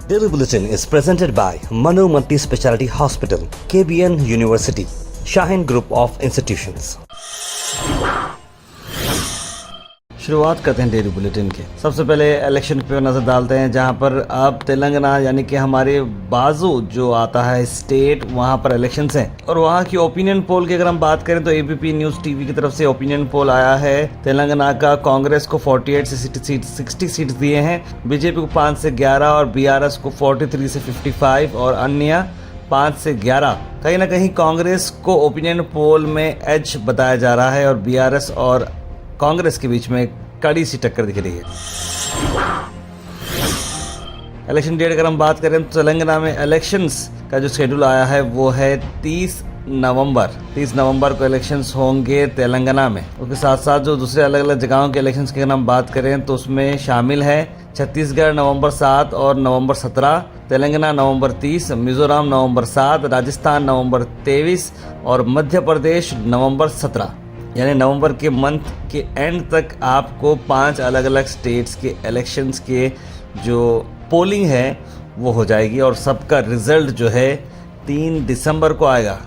Daily Bulletin is presented by Manu Multi Speciality Hospital, KBN University, Shaheen Group of Institutions. शुरुआत करते हैं daily bulletin के। सबसे पहले इलेक्शन पे नज़र डालते हैं, जहां पर अब तेलंगाना यानी कि हमारे बाजू जो आता है स्टेट, वहां पर इलेक्शंस हैं और वहां की ओपिनियन पोल की अगर हम बात करें तो एबीपी न्यूज़ टीवी की तरफ से ओपिनियन पोल आया है। तेलंगाना का कांग्रेस को 48 से 60 सीट दिए हैं, बीजेपी को 5 से 11 और बीआरएस को 43 से 55 और अन्य 5 से 11। कहीं ना कहीं कांग्रेस को ओपिनियन पोल में एज बताया जा रहा है और बीआरएस और कांग्रेस के बीच में कड़ी सी टक्कर दिख रही है। इलेक्शन डेट अगर हम बात करें तो तेलंगाना में इलेक्शंस का जो शेड्यूल आया है वो है 30 नवंबर को इलेक्शंस होंगे तेलंगाना में। उसके साथ साथ जो दूसरे अलग अलग जगहों के इलेक्शंस की अगर हम बात करें तो उसमें शामिल है छत्तीसगढ़ नवंबर 7 और नवंबर 17, तेलंगाना नवंबर 30, मिजोरम नवंबर 7, राजस्थान नवंबर 23 और मध्य प्रदेश नवंबर 17। यानी नवंबर के मंथ के एंड तक आपको 5 अलग अलग स्टेट्स के इलेक्शंस के जो पोलिंग है वो हो जाएगी और सबका रिजल्ट जो है 3 दिसंबर को आएगा।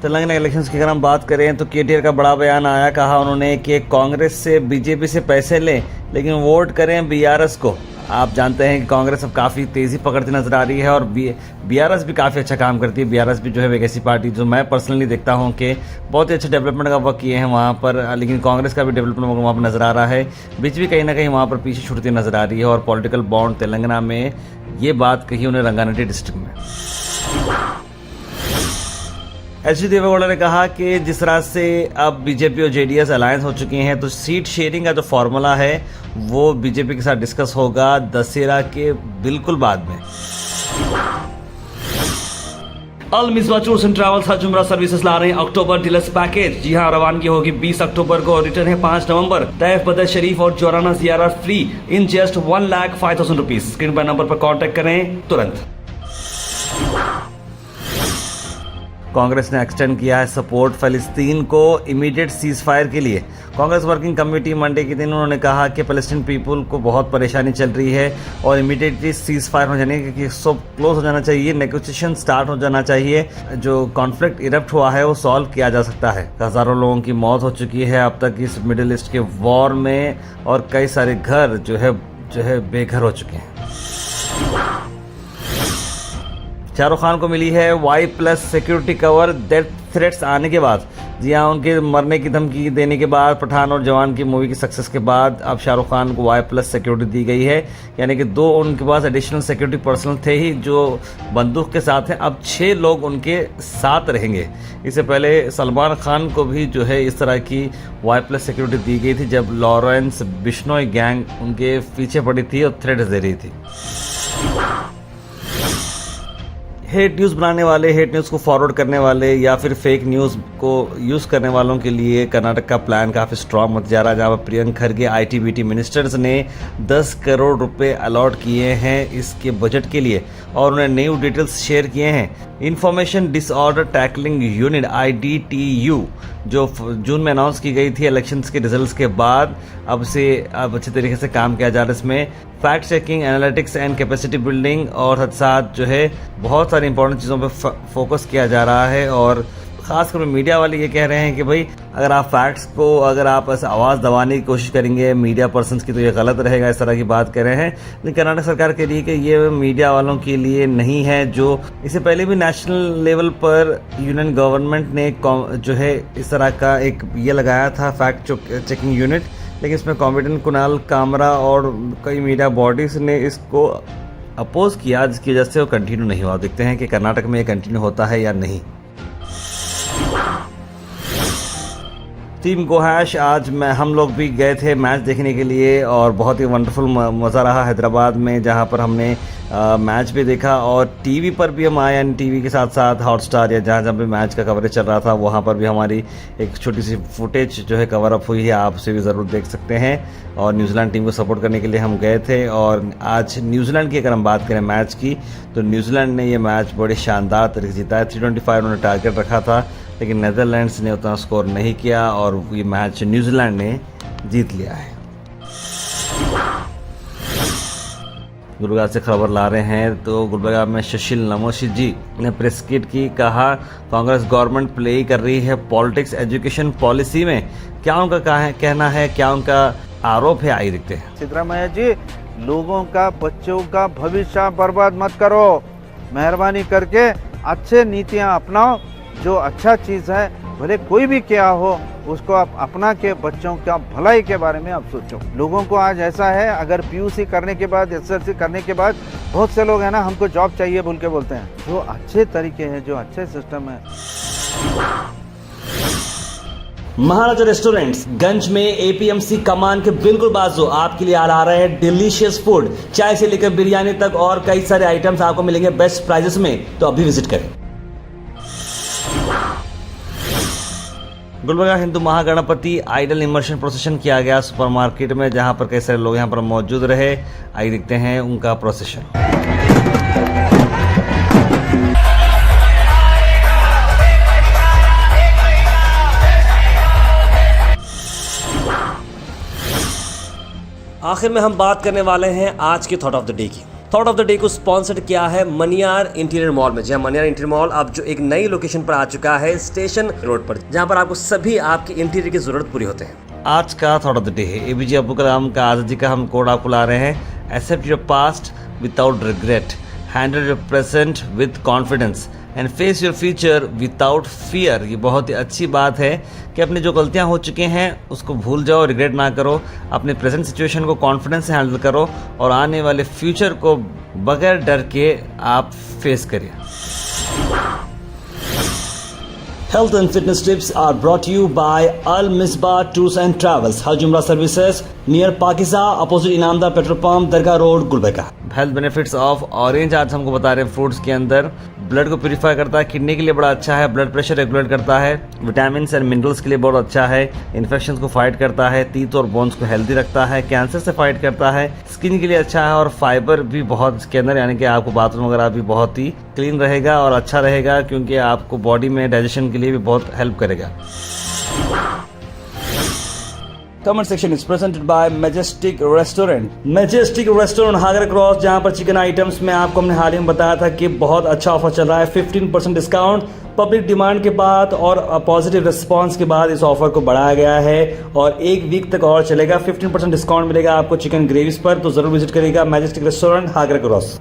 तेलंगाना इलेक्शंस की अगर हम बात करें तो केटीआर का बड़ा बयान आया, कहा उन्होंने कि कांग्रेस से बीजेपी से पैसे लें लेकिन वोट करें बीआरएस को। आप जानते हैं कि कांग्रेस अब काफ़ी तेज़ी पकड़ती नजर आ रही है और बीआरएस भी काफ़ी अच्छा काम करती है। बीआरएस भी जो है एक ऐसी पार्टी जो मैं पर्सनली देखता हूं कि बहुत ही अच्छा डेवलपमेंट का वर्क किए हैं वहां पर, लेकिन कांग्रेस का भी डेवलपमेंट वहां पर नज़र आ रहा है। बीजेपी कहीं ना कहीं वहां पर पीछे छूटती नजर आ रही है और पॉलिटिकल बॉन्ड तेलंगाना में ये बात कही उन्हें रंगारेड्डी डिस्ट्रिक्ट में। एच.डी. देवेगौड़ा ने कहा कि जिस तरह से अब बीजेपी और जेडीएस अलायंस हो चुकी हैं तो सीट शेयरिंग का जो फॉर्मूला है वो बीजेपी के साथ डिस्कस होगा दशहरा के बिल्कुल बाद में। अल मिसबा टूर्स एंड ट्रैवल्स हज उम्रा सर्विसेज ला रहे हैं अक्टूबर डीलक्स पैकेज। जी हां, रवानगी होगी 20 अक्टूबर को और रिटर्न है 5 नवंबर। तैफ बदर शरीफ और जोराना जियारा free in just 1,05,000 rupees. Screen पर नंबर पर कॉन्टेक्ट करें तुरंत। कांग्रेस ने एक्सटेंड किया है सपोर्ट फलस्तीन को इमीडिएट सीज फायर के लिए। कांग्रेस वर्किंग कमेटी मंडे के दिन उन्होंने कहा कि फलस्तीन पीपल को बहुत परेशानी चल रही है और इमीडिएटली सीज फायर हो जाने कि सब क्लोज हो जाना चाहिए, नेगोशिएशन स्टार्ट हो जाना चाहिए। जो कॉन्फ्लिक्ट इरप्ट हुआ है वो सॉल्व किया जा सकता है। हज़ारों लोगों की मौत हो चुकी है अब तक इस मिडिल ईस्ट के वॉर में और कई सारे घर जो है बेघर हो चुके हैं। शाहरुख खान को मिली है Y+ security cover death threats आने के बाद। जी हाँ, उनके मरने की धमकी देने के बाद पठान और जवान की मूवी की सक्सेस के बाद अब शाहरुख खान को Y+ सिक्योरिटी दी गई है। यानी कि 2 उनके पास एडिशनल सिक्योरिटी पर्सनल थे ही जो बंदूक के साथ हैं, अब 6 लोग उनके साथ रहेंगे। इससे पहले सलमान खान को भी जो है इस तरह की Y+ सिक्योरिटी दी गई थी जब लॉरेंस बिश्नोई गैंग उनके पीछे पड़ी थी और थ्रेट दे रही थी। हेट न्यूज़ बनाने वाले, हेट न्यूज़ को फॉरवर्ड करने वाले या फिर फेक न्यूज़ को यूज़ करने वालों के लिए कर्नाटक का प्लान काफ़ी स्ट्रॉन्ग होता जा रहा है, जहाँ पर प्रियंक खरगे IT-BT मिनिस्टर्स ने 10 करोड़ रुपए अलॉट किए हैं इसके बजट के लिए और उन्हें न्यू डिटेल्स शेयर किए हैं। Information disorder tackling unit IDTU जो जून में अनाउंस की गई थी इलेक्शंस के रिजल्ट्स के बाद, अब अच्छे तरीके से काम किया जा रहा है। इसमें fact checking, analytics and capacity building और साथ जो है बहुत सारी इंपॉर्टेंट चीज़ों पर फोकस किया जा रहा है। और खासकर मीडिया वाले ये कह रहे हैं कि भाई अगर आप फैक्ट्स को अगर आप ऐसे आवाज़ दबाने की कोशिश करेंगे मीडिया पर्सन्स की तो ये गलत रहेगा, इस तरह की बात कह रहे हैं। लेकिन कर्नाटक सरकार के लिए कि ये मीडिया वालों के लिए नहीं है। जो इससे पहले भी नेशनल लेवल पर यूनियन गवर्नमेंट ने जो है इस तरह का एक ये लगाया था फैक्ट चेकिंग यूनिट, लेकिन इसमें कॉम्पिटेंट कुणाल कामरा और कई मीडिया बॉडीज़ ने इसको अपोज किया, जिसकी वजह से वो कंटिन्यू नहीं हुआ। देखते हैं कि कर्नाटक में ये कंटिन्यू होता है या नहीं। टीम गोहैश आज हम लोग भी गए थे मैच देखने के लिए और बहुत ही वंडरफुल मज़ा रहा हैदराबाद में, जहां पर हमने मैच भी देखा और टीवी पर भी हम आए, यानी टीवी के साथ साथ हॉटस्टार या जहाँ भी मैच का कवरेज चल रहा था वहाँ पर भी हमारी एक छोटी सी फुटेज जो है कवर अप हुई है, आप उसे भी ज़रूर देख सकते हैं। और न्यूजीलैंड टीम को सपोर्ट करने के लिए हम गए थे और आज न्यूजीलैंड की अगर हम बात करें मैच की तो न्यूजीलैंड ने ये मैच बड़े शानदार तरीके से जीता है। 325 उन्होंने टारगेट रखा था लेकिन नेदरलैंड्स ने उतना स्कोर नहीं किया और ये मैच न्यूजीलैंड ने जीत लिया है। गुलबर्गा से खबर ला रहे हैं। तो गुलबर्गा में सुशील नमोशी जी ने प्रेस किट की, कहा कांग्रेस गवर्नमेंट प्ले ही कर रही है पॉलिटिक्स एजुकेशन पॉलिसी में। क्या उनका कहना है, क्या उनका आरोप है, आइए देखते हैं। सिद्धरामैया जी, लोगों का, बच्चों का भविष्य बर्बाद मत करो, मेहरबानी करके अच्छे नीतियां अपनाओ। जो अच्छा चीज़ है, भले कोई भी क्या हो, उसको आप अपना के बच्चों का भलाई के बारे में आप सोचो। लोगों को आज ऐसा है, अगर पीयूसी करने के बाद, एसएसएलसी करने के बाद बहुत से लोग हैं ना, हमको जॉब चाहिए बोल के बोलते हैं। जो अच्छे तरीके हैं, जो अच्छे सिस्टम है। महाराजा रेस्टोरेंट्स गंज में एपीएमसी कमान के बिल्कुल बाजू आपके लिए आ रहा है डिलीशियस फूड, चाय से लेकर बिरयानी तक और कई सारे आइटम्स आपको मिलेंगे बेस्ट प्राइजेस में। तो अभी विजिट करें। Gulbarga Hindu Mahaganapati idol immersion procession किया गया सुपरमार्केट में, जहां पर कई सारे लोग यहां पर मौजूद रहे। आइए देखते हैं उनका प्रोसेशन। आखिर में हम बात करने वाले हैं आज के थॉट ऑफ द डे की। थॉट ऑफ द डे को स्पॉन्सर्ड किया है मनियार इंटीरियर मॉल में। जहां मनियार इंटीरियर मॉल अब जो एक नई लोकेशन पर आ चुका है स्टेशन रोड पर, जहां पर आपको सभी आपकी इंटीरियर की जरूरत पूरी होते हैं। आज का थॉट ऑफ द डे है एपीजे अब्दुल कलाम का आज़ादी का हम कोड आपको ला रहे हैं। Accept your past without regret, handle your present with confidence and face your future without fear. ये बहुत ही अच्छी बात है कि अपनी जो गलतियां हो चुकी हैं उसको भूल जाओ, रिग्रेट ना करो, अपने प्रेजेंट सिचुएशन को कॉन्फिडेंस से हैंडल करो और आने वाले फ्यूचर को बगैर डर के आप फेस करिए। Health and fitness tips are brought to you by Al Misbah Tours and Travels, Haj Umrah Services, near Pakiza, opposite Inamda Petrol Pump, Dargah Road, Gulbarga। Health benefits of orange आज हमको बता रहे हैं fruits के अंदर। Blood को purify करता है, किडनी के लिए बड़ा अच्छा है, ब्लड प्रेशर रेगुलेट करता है, विटामिन एंड मिनरल्स के लिए बहुत अच्छा है, इन्फेक्शंस को फाइट करता है, टीथ और बोन्स को हेल्दी रखता है, कैंसर से फाइट करता है, स्किन के लिए अच्छा है और फाइबर भी बहुत इसके अंदर, यानी कि आपको बाथरूम वगैरह भी बहुत ही क्लीन रहेगा और अच्छा रहेगा, क्योंकि आपको बॉडी में डाइजेशन के लिए भी बहुत हेल्प करेगा। Comment section is presented by Majestic restaurant. Majestic restaurant हागर क्रॉस, जहां पर चिकन आइटम्स में आपको हमने हाल ही में बताया था कि बहुत अच्छा ऑफर चल रहा है, 15% डिस्काउंट। पब्लिक डिमांड के बाद और पॉजिटिव रिस्पांस के बाद इस ऑफर को बढ़ाया गया है और एक वीक तक और चलेगा। 15% डिस्काउंट मिलेगा आपको चिकन ग्रेवीज पर, तो जरूर विजिट करिएगा मैजेस्टिक रेस्टोरेंट हागर क्रॉस।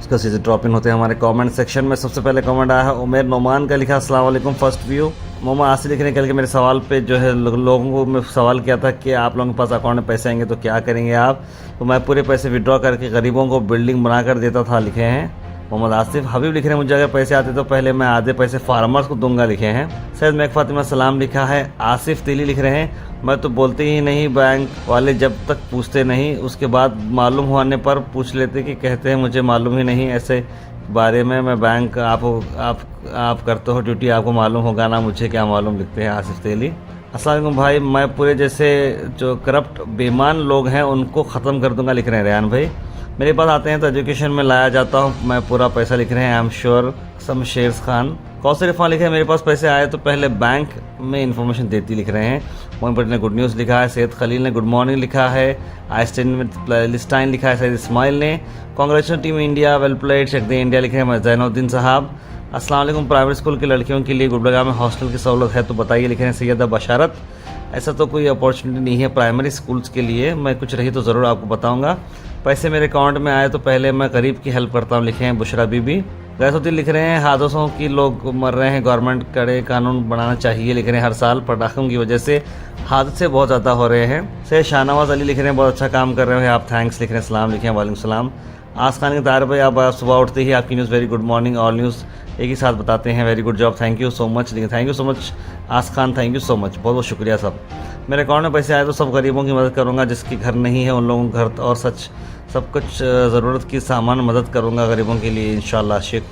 इसका सीधे ड्रॉप इन होते हैं हमारे कमेंट सेक्शन में। सबसे पहले कमेंट आया है उमेर नोमान का, लिखा अस्सलाम वालेकुम फर्स्ट व्यू। मोमा आज से लिखने कल के मेरे सवाल पे जो है लोगों को मैं सवाल किया था कि आप लोगों के पास अकाउंट में पैसे आएंगे तो क्या करेंगे आप, तो मैं पूरे पैसे विड्रॉ करके गरीबों को बिल्डिंग बनाकर देता था, लिखे हैं मोहम्मद आसिफ। हबीब लिख रहे हैं मुझे अगर पैसे आते तो पहले मैं आधे पैसे फार्मर्स को दूंगा, लिखे हैं सैयद मेक फातिमा सलाम लिखा है। आसिफ तेली लिख रहे हैं मैं तो बोलते ही नहीं, बैंक वाले जब तक पूछते नहीं उसके बाद मालूम होने पर पूछ लेते कि कहते हैं मुझे मालूम ही नहीं, ऐसे बारे में मैं बैंक आप करते हो ड्यूटी, आपको मालूम होगा ना, मुझे क्या मालूम, लिखते हैं आसिफ तेली। अस्सलाम वालेकुम भाई, मैं पूरे जैसे जो करप्ट बेईमान लोग हैं उनको ख़त्म कर दूंगा, लिख रहे हैं रेहान भाई। मेरे पास आते हैं तो एजुकेशन में लाया जाता हूँ मैं पूरा पैसा, लिख रहे हैं I am sure Shamsher Khan. Kausar Irfan लिखे हैं मेरे पास पैसे आए तो पहले बैंक में इन्फॉर्मेशन देती, लिख रहे हैं। मोइन पटेल ने गुड न्यूज़ लिखा है, सैयद खलील ने गुड मॉर्निंग लिखा है, आइस्टाइन लिखा है, सैयद इस्माइल ने congratulation team India well played check the India, लिखे हैं जैनुद्दीन साहब। अस्सलाम वालेकुम, प्राइवेट स्कूल की लड़कियों के लिए गुलबर्गा में हॉस्टल की सहूलत है तो बताइए, लिखे हैं सैयदा बशारत। ऐसा तो कोई अपॉर्चुनिटी नहीं है प्राइमरी स्कूल्स के लिए, मैं कुछ रही तो ज़रूर आपको बताऊंगा। पैसे मेरे अकाउंट में आए तो पहले मैं गरीब की हेल्प करता हूँ, लिखे हैं बुशरा बीबी। गैसुद्दीन लिख रहे हैं हादसों की लोग मर रहे हैं, गवर्नमेंट कड़े कानून बनाना चाहिए, लिख रहे हैं हर साल पटाखों की वजह से हादसे बहुत ज़्यादा हो रहे हैं। से शाहनवाज अली लिख रहे हैं बहुत अच्छा काम कर रहे हैं आप, थैंक्स, लिख रहे हैं सलाम, लिखे हैं वालेकुम सलाम। आसखान के तार भाई आप सुबह उठते ही आपकी news very good morning all news एक ही साथ बताते हैं, very good job, thank you so much, लिखे थैंक यू सो मच आसखान, थैंक यू सो मच, बहुत बहुत शुक्रिया सब। मेरे अकाउंट में पैसे आए तो सब गरीबों की मदद करूँगा, जिसके घर नहीं है उन लोगों को घर और सब कुछ ज़रूरत की सामान मदद करूँगा गरीबों के लिए इंशाल्लाह, शेख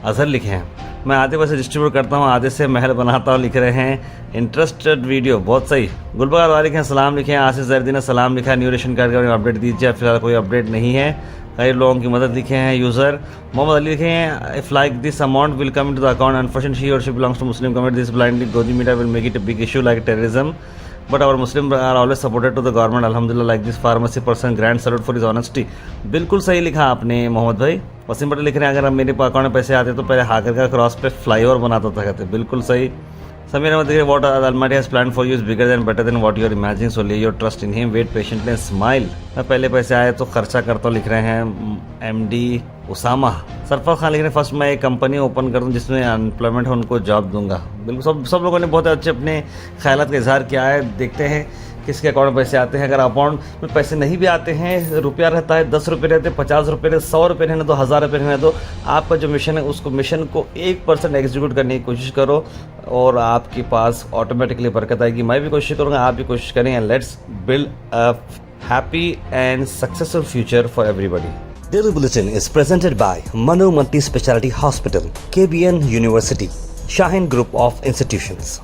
अजहर लिखे हैं। मैं आधे पैसे डिस्ट्रीब्यूट करता हूँ, आधे से महल बनाता हूँ, लिख रहे हैं इंटरेस्टेड वीडियो, बहुत सही। गुलबर्गा वाले लिखे हैं सलाम, लिखे हैं आसिफ जरदीन सलाम, लिखा है न्यू रेशन कार्ड का अपडेट दीजिए, फिलहाल कोई अपडेट नहीं है, गरीब लोगों की मदद, लिखे हैं यूज़र। मोहम्मद अली लिखे हैं if like this amount will come into the account unfortunately he और she belongs to Muslim community this blindly godi media will make it a big issue like terrorism, but our Muslim are always supported to the government. Alhamdulillah, like this pharmacy person, grand salute for his honesty. बिल्कुल सही लिखा आपने मोहम्मद भाई। वसीम पटेल लिख रहे हैं, अगर मेरे अकाउंट में पैसे आते तो पहले हाकर का क्रॉस पे फ्लाईओवर बनाता था, कहते बिल्कुल सही। समीर अहमद देखिए, what Almighty has planned for you is bigger than better than what you are imagining, so lay your trust in him, wait patiently and smile। मैं पहले पैसे आए तो खर्चा करता हूँ, लिख रहे हैं MD उसामा। सरफराज खान लिख रहे हैं, फर्स्ट मैं एक कंपनी ओपन कर दूँ जिसमें अनएम्प्लॉयमेंट है उनको जॉब दूंगा। बिल्कुल सब लोगों ने बहुत अच्छे अपने ख्यालात का इजहार किया है। देखते हैं किसके अकाउंट में पैसे आते हैं। अगर अकाउंट में पैसे नहीं भी आते हैं, रुपया रहता है, 10 रुपये रहते, 50 रुपये रहते, 100 रुपये रहने दो, 1000 रुपये रहने दो, आपका जो मिशन है उसको मिशन को 1% एग्जीक्यूट करने की कोशिश करो और आपके पास ऑटोमेटिकली बरकत आएगी। मैं भी कोशिश करूँगा, आप भी कोशिश करें, and let's build a happy and successful future for everybody. Daily Bulletin is presented by Manu Multi Speciality Hospital, KBN University, Shaheen Group of Institutions.